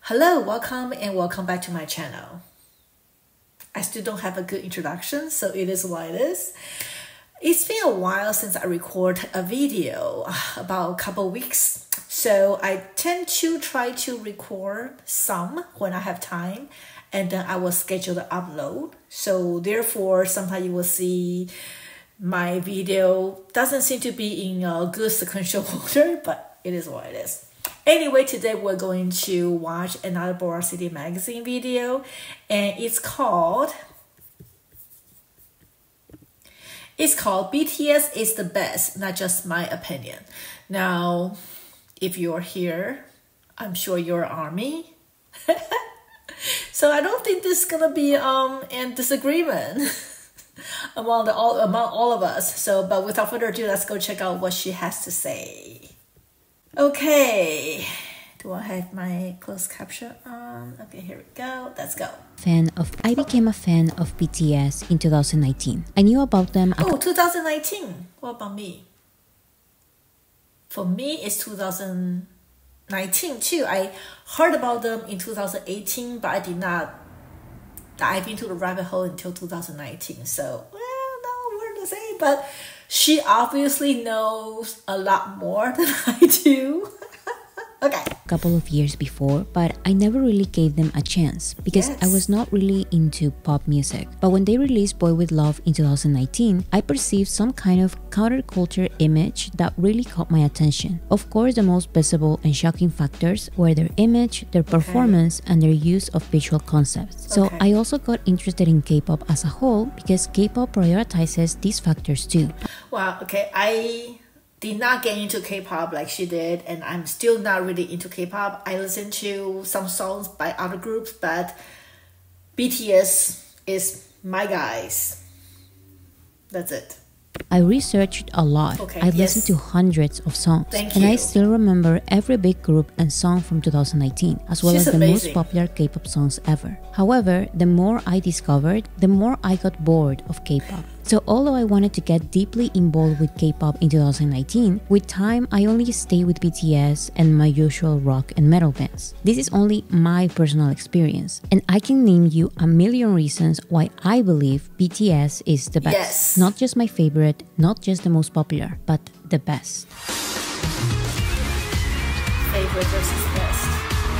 Hello, welcome back to my channel. I still don't have a good introduction, so it is what it is. It's been a while since I record a video, about a couple weeks. So I tend to try to record some when I have time, and then I will schedule the upload. So therefore, sometimes you will see my video doesn't seem to be in a good sequential order, but it is what it is. Anyway, today we're going to watch another Bora City Magazine video, and it's called BTS is the best, not just my opinion. Now, if you're here, I'm sure you're ARMY. So I don't think this is gonna be a disagreement among all of us. So, but without further ado, let's go check out what she has to say. Okay, do I have my closed caption on? Okay, here we go. Let's go. I became a fan of BTS in 2019. I knew about them. 2019. What about me? For me, it's 2019 too. I heard about them in 2018, but I did not dive into the rabbit hole until 2019. So, well, no word to say, but she obviously knows a lot more than I do. Okay. A couple of years before, but I never really gave them a chance because I was not really into pop music. But when they released Boy With Luv in 2019, I perceived some kind of counterculture image that really caught my attention. Of course, the most visible and shocking factors were their image, their performance, and their use of visual concepts. So I also got interested in K-pop as a whole because K-pop prioritizes these factors too. Wow, okay, I did not get into K-pop like she did, and I'm still not really into K-pop. I listen to some songs by other groups, but BTS is my guys. That's it. I researched a lot. I listened to hundreds of songs. And I still remember every big group and song from 2019, as well as the most popular K-pop songs ever. However, the more I discovered, the more I got bored of K-pop. So although I wanted to get deeply involved with K-pop in 2019, with time I only stay with BTS and my usual rock and metal bands. This is only my personal experience, and I can name you a million reasons why I believe BTS is the best. Yes. Not just my favorite, not just the most popular, but the best. Favorite versus best.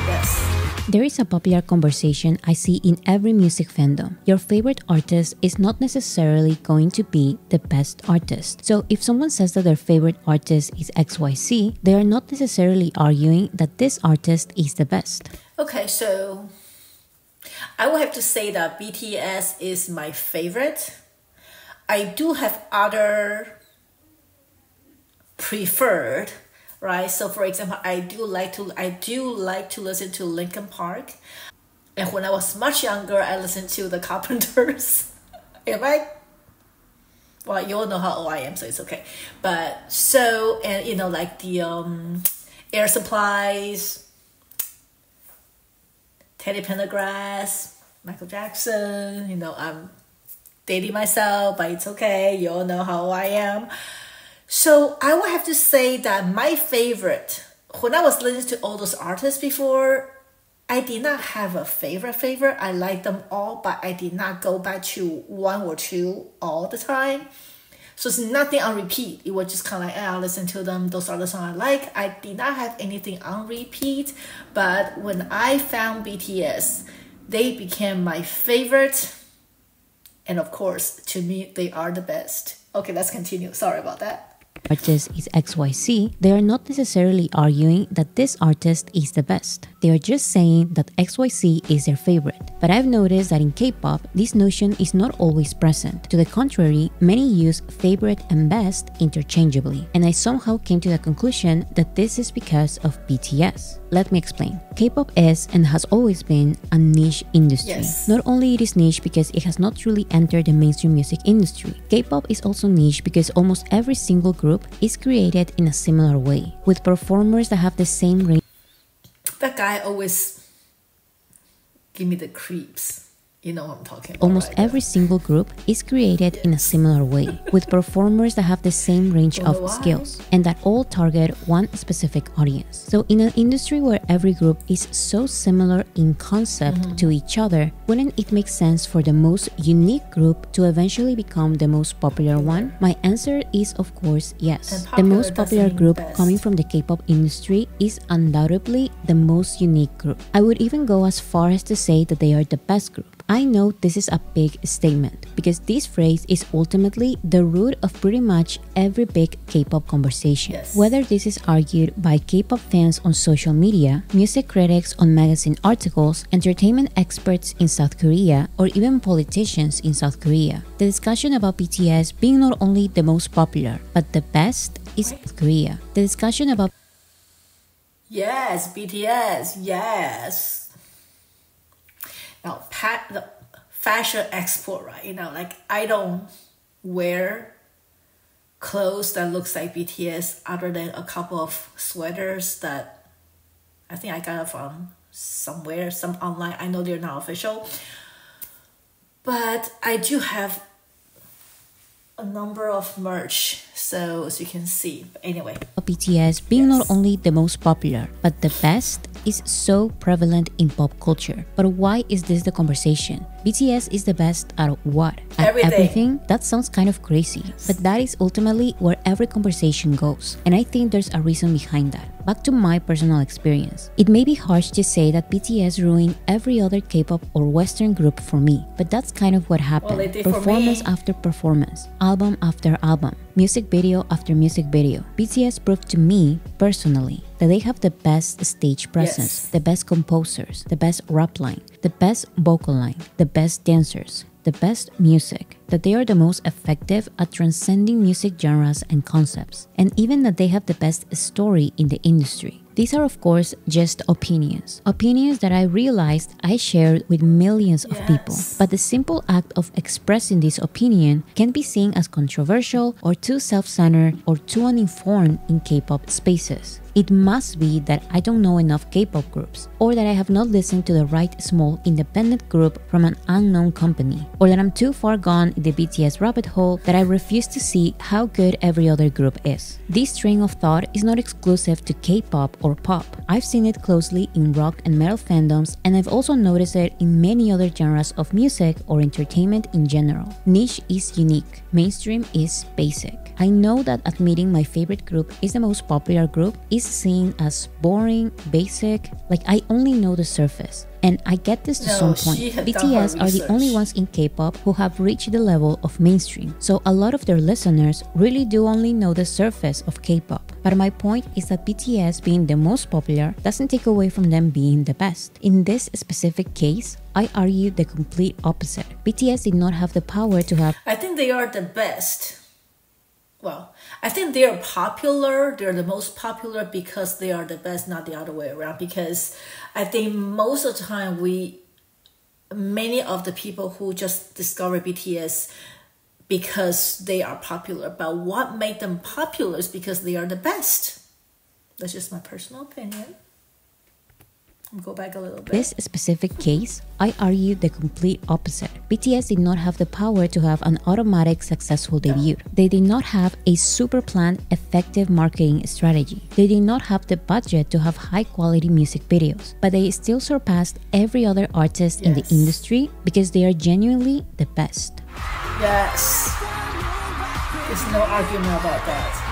Yes. There is a popular conversation I see in every music fandom. Your favorite artist is not necessarily going to be the best artist. So if someone says that their favorite artist is XYZ, they are not necessarily arguing that this artist is the best. Okay, so I will have to say that BTS is my favorite. I do have other preferred, right? So for example, I do like to listen to Linkin Park, and when I was much younger, I listened to the Carpenters. Well, you all know how old I am, so it's okay. But so, and you know, like the Air Supplies, Teddy Pendergrass, Michael Jackson. You know, I'm dating myself, but it's okay. You all know how old I am. So I would have to say that my favorite, when I was listening to all those artists before, I did not have a favorite. I like them all, but I did not go back to one or two all the time. So it's nothing on repeat. It was just kind of like, I listen to them. Those are the songs I like. I did not have anything on repeat. But when I found BTS, they became my favorite. And of course, to me, they are the best. Okay, let's continue. Sorry about that. Artist is XYZ, they are not necessarily arguing that this artist is the best. They are just saying that XYZ is their favorite. But I've noticed that in K-pop, this notion is not always present. To the contrary, many use favorite and best interchangeably. And I somehow came to the conclusion that this is because of BTS. Let me explain. K-pop is and has always been a niche industry. Yes. Not only it is niche because it has not truly entered the mainstream music industry. K-pop is also niche because almost every single group is created in a similar way, with performers that have the same range. That guy always give me the creeps. You know what I'm talking about. Almost every single group is created in a similar way, with performers that have the same range of skills and that all target one specific audience. So in an industry where every group is so similar in concept to each other, wouldn't it make sense for the most unique group to eventually become the most popular one? My answer is of course yes. The most popular group coming from the K-pop industry is undoubtedly the most unique group. I would even go as far as to say that they are the best group. I know this is a big statement because this phrase is ultimately the root of pretty much every big K-pop conversation. Whether this is argued by K-pop fans on social media, music critics on magazine articles, entertainment experts in South Korea, or even politicians in South Korea, the discussion about BTS being not only the most popular but the best is South Korea. The discussion about BTS, yes. Now, the fashion export, right? You know, like I don't wear clothes that looks like BTS other than a couple of sweaters that I think I got it from somewhere, some online. I know they're not official. But I do have a number of merch, so as you can see. But anyway, BTS being not only the most popular but the best is so prevalent in pop culture. But why is this the conversation? BTS is the best at what? At everything? That sounds kind of crazy, but that is ultimately where every conversation goes, and I think there's a reason behind that. Back to my personal experience. It may be harsh to say that BTS ruined every other K-pop or Western group for me, but that's kind of what happened. Well, performance after performance, album after album, music video after music video. BTS proved to me, personally, that they have the best stage presence, the best composers, the best rap line, the best vocal line, the best dancers, the best music, that they are the most effective at transcending music genres and concepts, and even that they have the best story in the industry. These are of course just opinions that I realized I shared with millions of people, but the simple act of expressing this opinion can be seen as controversial or too self-centered or too uninformed in K-pop spaces. It must be that I don't know enough K-pop groups, or that I have not listened to the right small independent group from an unknown company, or that I'm too far gone in the BTS rabbit hole that I refuse to see how good every other group is. This train of thought is not exclusive to K-pop or pop. I've seen it closely in rock and metal fandoms, and I've also noticed it in many other genres of music or entertainment in general. Niche is unique, mainstream is basic. I know that admitting my favorite group is the most popular group is seen as boring, basic, like I only know the surface. And I get this to some point. BTS are the only ones in K-pop who have reached the level of mainstream, so a lot of their listeners really do only know the surface of K-pop. But my point is that BTS being the most popular doesn't take away from them being the best. In this specific case, I argue the complete opposite. BTS did not have the power to have... I think they are the best. Well, I think they are popular. They're the most popular because they are the best, not the other way around. Because I think most of the time many of the people who just discover BTS because they are popular. But what made them popular is because they are the best. That's just my personal opinion. Go back a little bit. This specific case, I argue the complete opposite. BTS did not have the power to have an automatic successful debut. They did not have a super planned, effective marketing strategy. They did not have the budget to have high quality music videos, but they still surpassed every other artist in the industry because they are genuinely the best. Yes. There's no argument about that.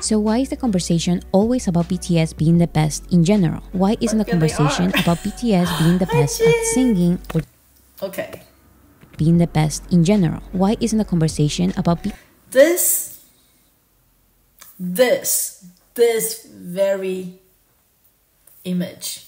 So why is the conversation always about BTS being the best in general? Why isn't the conversation about BTS being the best at singing or being the best in general? Why isn't the conversation about this very image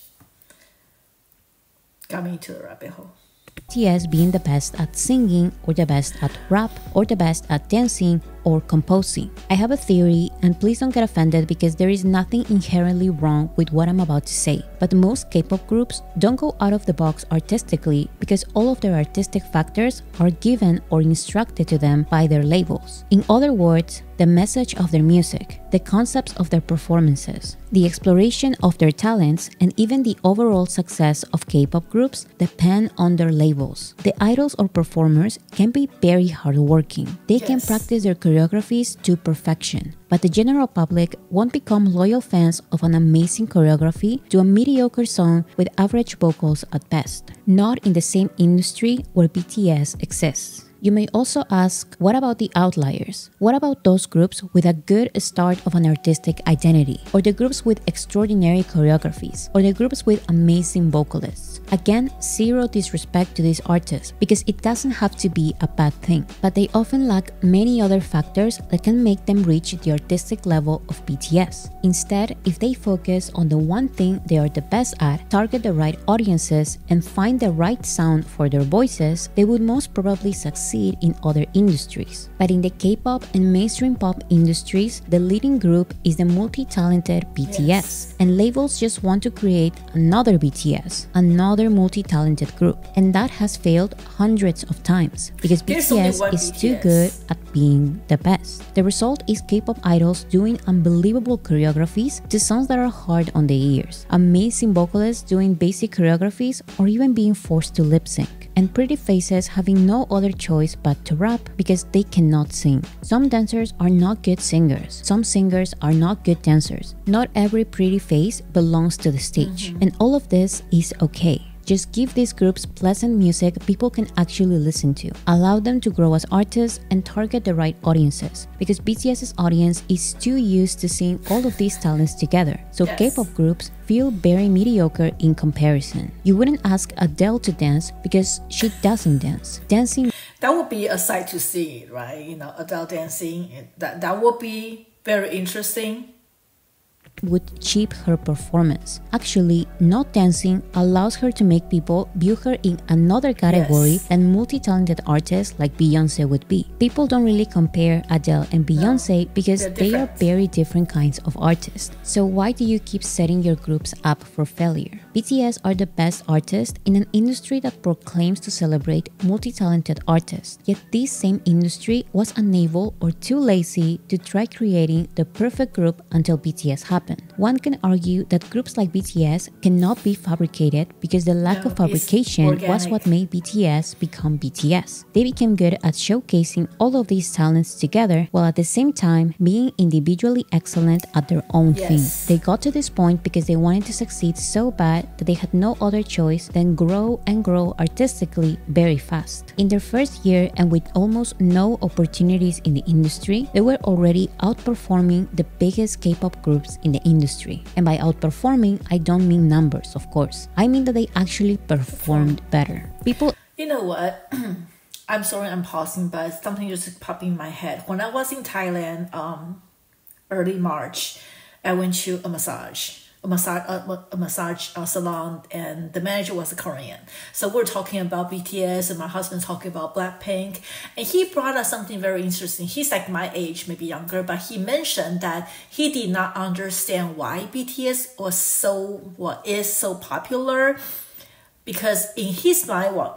got me to the rabbit hole? BTS being the best at singing or the best at rap or the best at dancing or composing. I have a theory, and please don't get offended because there is nothing inherently wrong with what I'm about to say, but most K-pop groups don't go out of the box artistically because all of their artistic factors are given or instructed to them by their labels. In other words, the message of their music, the concepts of their performances, the exploration of their talents, and even the overall success of K-pop groups depend on their labels. The idols or performers can be very hardworking. They can practice their choreographies to perfection, but the general public won't become loyal fans of an amazing choreography to a mediocre song with average vocals at best. Not in the same industry where BTS exists. You may also ask, what about the outliers? What about those groups with a good start of an artistic identity? Or the groups with extraordinary choreographies? Or the groups with amazing vocalists? Again, zero disrespect to these artists because it doesn't have to be a bad thing, but they often lack many other factors that can make them reach the artistic level of BTS. Instead, if they focus on the one thing they are the best at, target the right audiences, and find the right sound for their voices, they would most probably succeed in other industries. But in the K-pop and mainstream pop industries, the leading group is the multi-talented BTS, and labels just want to create another BTS, another multi-talented group, and that has failed hundreds of times because BTS is too good at being the best. The result is K-pop idols doing unbelievable choreographies to songs that are hard on the ears, amazing vocalists doing basic choreographies or even being forced to lip-sync, and pretty faces having no other choice but to rap because they cannot sing. Some dancers are not good singers. Some singers are not good dancers. Not every pretty face belongs to the stage, and all of this is okay. Just give these groups pleasant music people can actually listen to. Allow them to grow as artists and target the right audiences because BTS's audience is too used to seeing all of these talents together. So K-pop groups feel very mediocre in comparison. You wouldn't ask Adele to dance because she doesn't dance. Dancing, that would be a sight to see, right? You know, Adele dancing, that would be very interesting. Would cheap her performance. Actually, not dancing allows her to make people view her in another category than multi-talented artists like Beyoncé would be. People don't really compare Adele and Beyoncé because they are very different kinds of artists. So why do you keep setting your groups up for failure? BTS are the best artists in an industry that proclaims to celebrate multi-talented artists. Yet this same industry was unable or too lazy to try creating the perfect group until BTS happened. One can argue that groups like BTS cannot be fabricated because the lack of fabrication was what made BTS become BTS. They became good at showcasing all of these talents together while at the same time being individually excellent at their own thing. They got to this point because they wanted to succeed so bad that they had no other choice than grow and grow artistically very fast. In their first year and with almost no opportunities in the industry, they were already outperforming the biggest K-pop groups in the industry. And by outperforming, I don't mean numbers, of course. I mean that they actually performed better. People... You know what? I'm sorry I'm pausing, but something just popped in my head. When I was in Thailand, early March, I went to a massage salon, and the manager was a Korean. So we're talking about BTS, and my husband's talking about Blackpink, and he brought us something very interesting. He's like my age, maybe younger, but he mentioned that he did not understand why BTS is so popular. Because in his mind, well,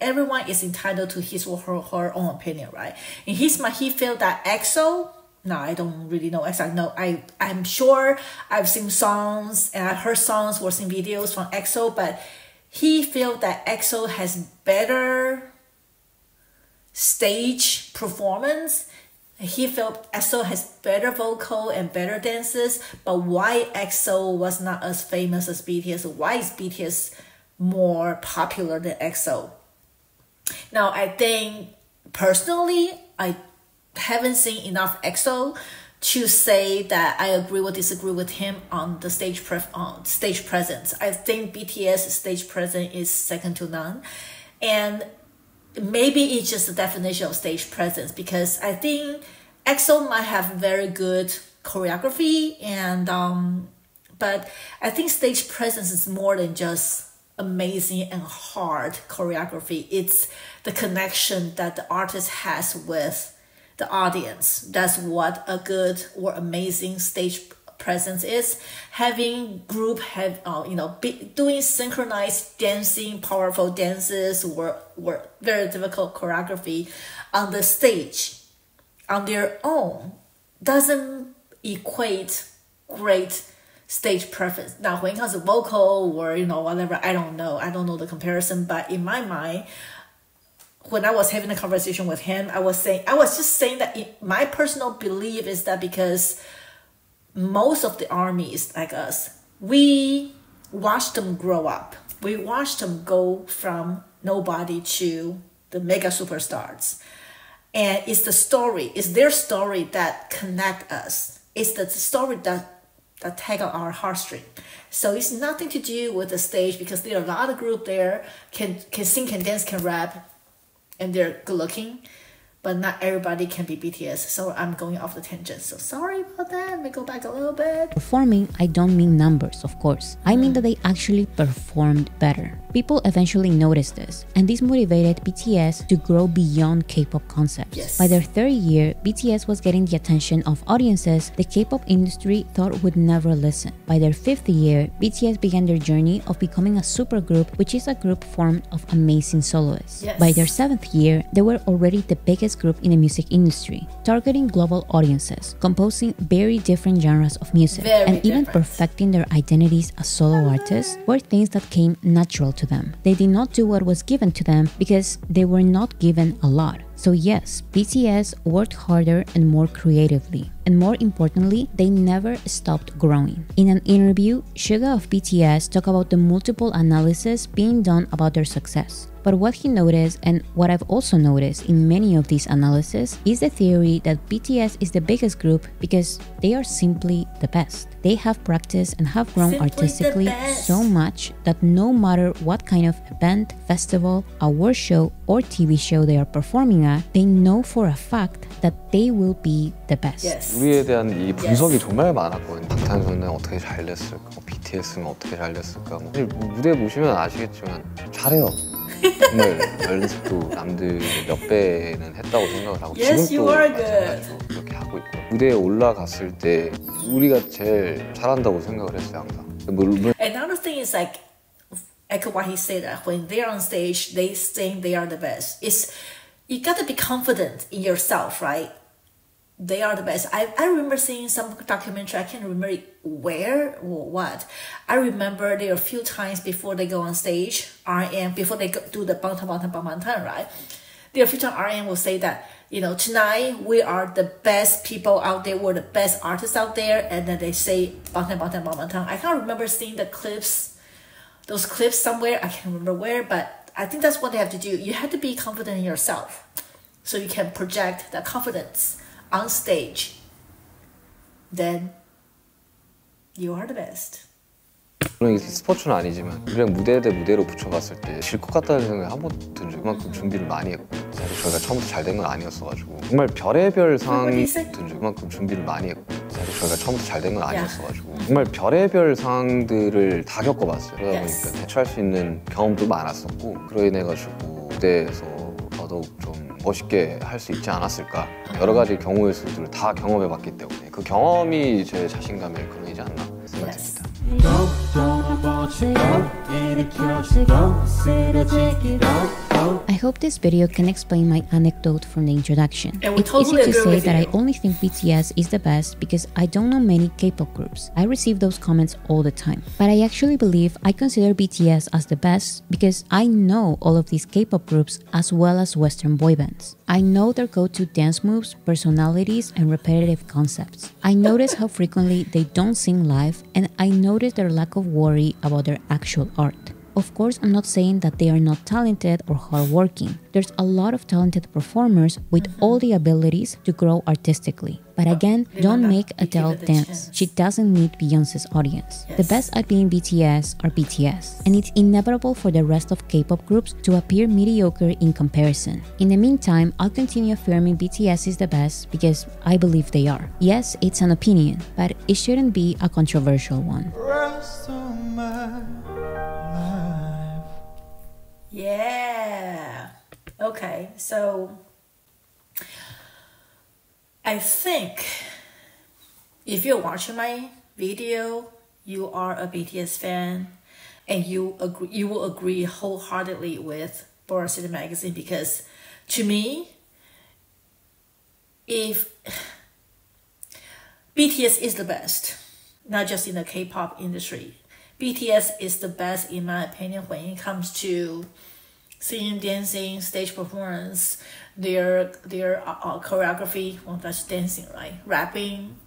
everyone is entitled to his or her own opinion, right? In his mind, he felt that EXO. No, I don't really know EXO. No, I'm sure I've seen songs and I heard songs or seen videos from EXO, but he felt that EXO has better stage performance. He felt EXO has better vocal and better dances, but why EXO was not as famous as BTS? Why is BTS more popular than EXO? Now, I think personally, I haven't seen enough EXO to say that I agree or disagree with him on the stage presence. I think BTS stage presence is second to none, and maybe it's just the definition of stage presence, because I think EXO might have very good choreography, and but I think stage presence is more than just amazing and hard choreography. It's the connection that the artist has with the audience. That's what a good or amazing stage presence is. Having group doing synchronized dancing, powerful dances, or very difficult choreography on the stage on their own doesn't equate great stage presence. Now, when it comes to vocal or whatever, I don't know the comparison. But in my mind, when I was having a conversation with him, I was just saying that my personal belief is that because most of the armies like us, we watched them grow up. We watched them go from nobody to the mega superstars. And it's their story that connect us. It's the story that tag on our heartstring. So it's nothing to do with the stage, because there are a lot of group there can sing, can dance, can rap, and they're good looking. But not everybody can be BTS. So I'm going off the tangent. So sorry about that. Let me go back a little bit. Performing, I don't mean numbers, of course. I mean that they actually performed better. People eventually noticed this, and this motivated BTS to grow beyond K-pop concepts. Yes. By their third year, BTS was getting the attention of audiences the K-pop industry thought would never listen. By their fifth year, BTS began their journey of becoming a supergroup, which is a group formed of amazing soloists. Yes. By their seventh year, they were already the biggest group in the music industry, targeting global audiences, composing very different genres of music, and even perfecting their identities as solo artists were things that came natural to them. They did not do what was given to them because they were not given a lot. So yes, BTS worked harder and more creatively. And more importantly, they never stopped growing. In an interview, Suga of BTS talked about the multiple analyses being done about their success. But what he noticed, and what I've also noticed in many of these analyses, is the theory that BTS is the biggest group because they are simply the best. They have practiced and have grown artistically so much that no matter what kind of event, festival, award show, or TV show they are performing at, they know for a fact that they will be the best. Yes. 우리에 대한 이 분석이 정말 많았거든요. 방탄소년단 어떻게 잘 됐을까, BTS는 어떻게 잘 됐을까. 무대 보시면 아시겠지만 잘해요. 정말 연습도 남들 몇 배는 했다고 생각을 하고 지금도 마찬가지로 그렇게 하고 있고 무대에 올라갔을 때 우리가 제일 잘한다고 생각을 했어요 항상. Another thing is like echo what he said, that when they're on stage they think they are the best. It's you got to be confident in yourself, right? They are the best. I remember seeing some documentary, I can't remember where or what. I remember there are a few times before they go on stage, RM, before they do the Bangtan, right? There are a few times RM will say that, tonight we are the best people out there, we're the best artists out there, and then they say Bangtan. I can't remember seeing those clips somewhere, I can't remember where, but I think that's what they have to do. You have to be confident in yourself so you can project that confidence on stage. Then you are the best. 물론 스포츠는 아니지만 그냥 무대 대 무대로 붙여봤을 때 질 것 같다는 생각이 한 번도 든 적이 그만큼 준비를 많이 했고 사실 저희가 처음부터 잘 된 건 아니었어가지고 정말 별의별 상황이 든 적이 그만큼 준비를 많이 했고 사실 저희가 처음부터 잘 된 건 아니었어가지고 정말 별의별 상황들을 다 겪어봤어요. 그러다 보니까 대처할 수 있는 경험도 많았었고 그로 인해가지고 무대에서 더더욱 좀 멋있게 할 수 있지 않았을까. 여러 가지 경우의 수들을 다 경험해봤기 때문에 그 경험이 제 자신감의 근원이지 않나 생각됩니다. I hope this video can explain my anecdote from the introduction. It's totally easy to say that I only think BTS is the best because I don't know many K-pop groups. I receive those comments all the time. But I actually believe I consider BTS as the best because I know all of these K-pop groups as well as Western boy bands. I know their go-to dance moves, personalities, and repetitive concepts. I notice how frequently they don't sing live, and I notice their lack of worry about their actual art. Of course, I'm not saying that they are not talented or hardworking. There's a lot of talented performers with all the abilities to grow artistically. But again, don't make Adele dance. She doesn't need Beyonce's audience. The best at being BTS are BTS. And it's inevitable for the rest of K-pop groups to appear mediocre in comparison. In the meantime, I'll continue affirming BTS is the best because I believe they are. Yes, it's an opinion, but it shouldn't be a controversial one. Yeah. Okay, so I think if you're watching my video, you are a BTS fan, and you will agree wholeheartedly with Bora City Magazine, because to me, if BTS is the best, not just in the K-pop industry, BTS is the best in my opinion when it comes to singing, dancing, stage performance, their choreography. Well, that's dancing, right? Rapping,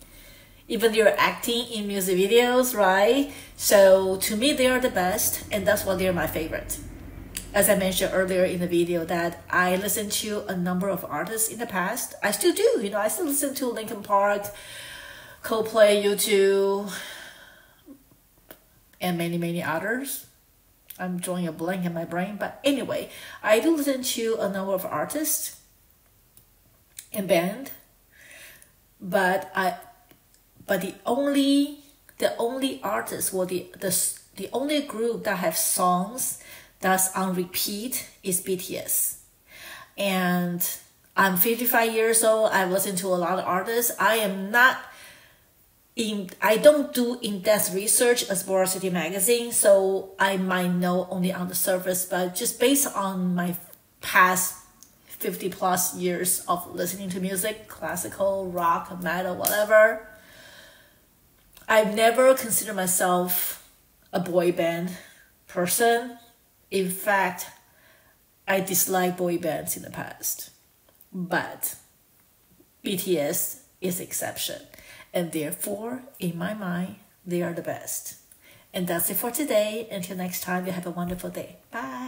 even their acting in music videos, right? So to me, they are the best, and that's why they're my favorite. As I mentioned earlier in the video, that I listened to a number of artists in the past. I still do, I still listen to Linkin Park, Coldplay, U2, and many, many others. I'm drawing a blank in my brain, but anyway, I do listen to a number of artists and band, but the only artist, or the only group that have songs that's on repeat is BTS. And I'm 55 years old. I've listened to a lot of artists. I don't do in-depth research as Bora City Magazine, so I might know only on the surface, but just based on my past 50 plus years of listening to music, classical, rock, metal, whatever, I've never considered myself a boy band person. In fact, I dislike boy bands in the past, but BTS is the exception. And therefore, in my mind, they are the best. And that's it for today. Until next time, you have a wonderful day. Bye.